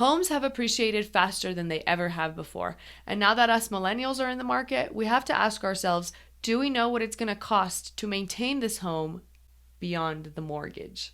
Homes have appreciated faster than they ever have before. And now that us millennials are in the market, we have to ask ourselves, do we know what it's going to cost to maintain this home beyond the mortgage?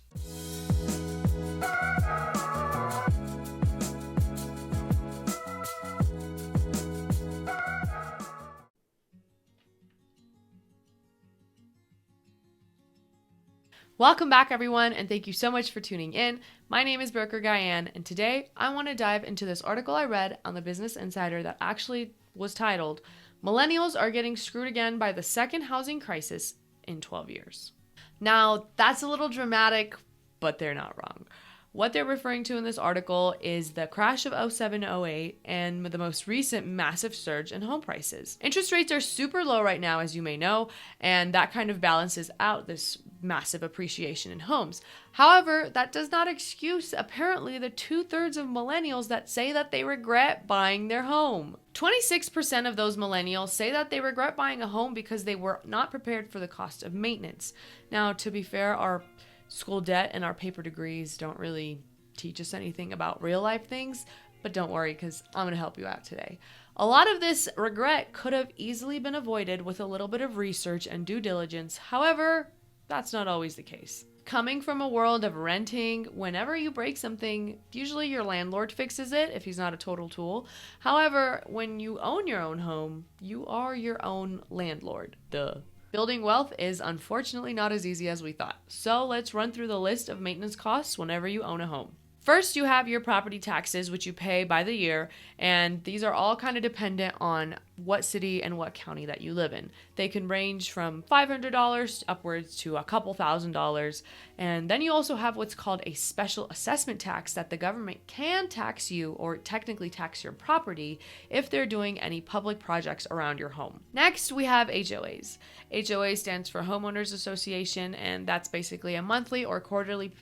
Welcome back, everyone, and thank you so much for tuning in. My name is Broker Gayane, and today I want to dive into this article I read on the Business Insider that actually was titled, "Millennials Are Getting Screwed Again by the Second Housing Crisis in 12 Years." Now, that's a little dramatic, but they're not wrong. What they're referring to in this article is the crash of 07-08 and the most recent massive surge in home prices. Interest rates are super low right now, as you may know, and that kind of balances out this massive appreciation in homes. However, that does not excuse apparently the 2/3 of millennials that say that they regret buying their home. 26% of those millennials say that they regret buying a home because they were not prepared for the cost of maintenance. Now, to be fair, our school debt and our paper degrees don't really teach us anything about real life things, but don't worry, because I'm going to help you out today. A lot of this regret could have easily been avoided with a little bit of research and due diligence. However, that's not always the case. Coming from a world of renting, whenever you break something, usually your landlord fixes it if he's not a total tool. However, when you own your own home, you are your own landlord. Duh. Building wealth is unfortunately not as easy as we thought. So let's run through the list of maintenance costs whenever you own a home. First, you have your property taxes, which you pay by the year, and these are all kind of dependent on what city and what county that you live in. They can range from $500 upwards to a couple $1,000s. And then you also have what's called a special assessment tax that the government can tax you, or technically tax your property, if they're doing any public projects around your home. Next, we have HOAs. HOA stands for Homeowners Association, and that's basically a monthly or quarterly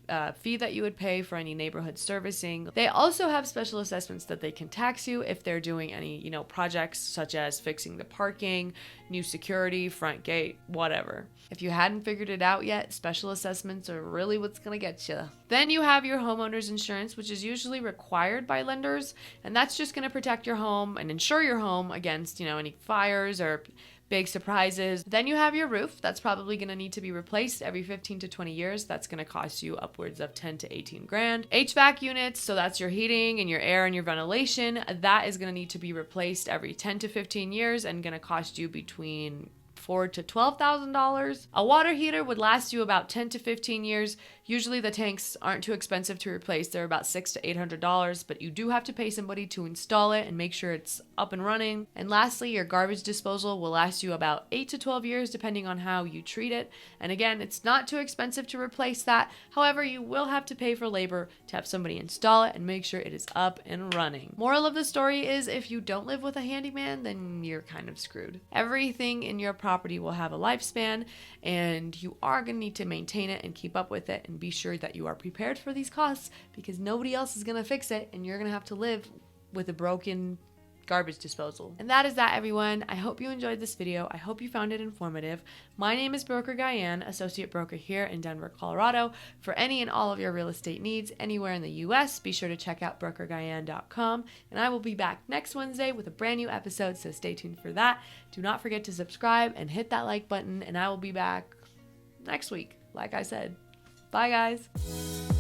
fee that you would pay for any neighborhood servicing. They also have special assessments that they can tax you if they're doing any, projects such as fixing the parking, new security, front gate, whatever. If you hadn't figured it out yet, special assessments are really what's going to get you. Then you have your homeowners insurance, which is usually required by lenders, and that's just going to protect your home and insure your home against, any fires or big surprises. Then you have your roof. That's probably going to need to be replaced every 15 to 20 years. That's going to cost you upwards of 10 to 18 grand. HVAC units, so that's your heating and your air and your ventilation. That is going to need to be replaced every 10 to 15 years and going to cost you between $4,000 to $12,000. A water heater would last you about 10 to 15 years. Usually the tanks aren't too expensive to replace. They're about $600 to $800, but you do have to pay somebody to install it and make sure it's up and running. And lastly, your garbage disposal will last you about 8 to 12 years depending on how you treat it. And again, it's not too expensive to replace that. However, you will have to pay for labor to have somebody install it and make sure it is up and running. Moral of the story is, if you don't live with a handyman, then you're kind of screwed. Everything in your property will have a lifespan, and you are going to need to maintain it and keep up with it, and be sure that you are prepared for these costs, because nobody else is going to fix it and you're going to have to live with a broken garbage disposal. And that is that, everyone. I hope you enjoyed this video. I hope you found it informative. My name is Broker Gayane, Associate Broker here in Denver, Colorado. For any and all of your real estate needs anywhere in the US, be sure to check out brokergayane.com, and I will be back next Wednesday with a brand new episode, so stay tuned for that. Do not forget to subscribe and hit that like button, and I will be back next week, like I said. Bye, guys.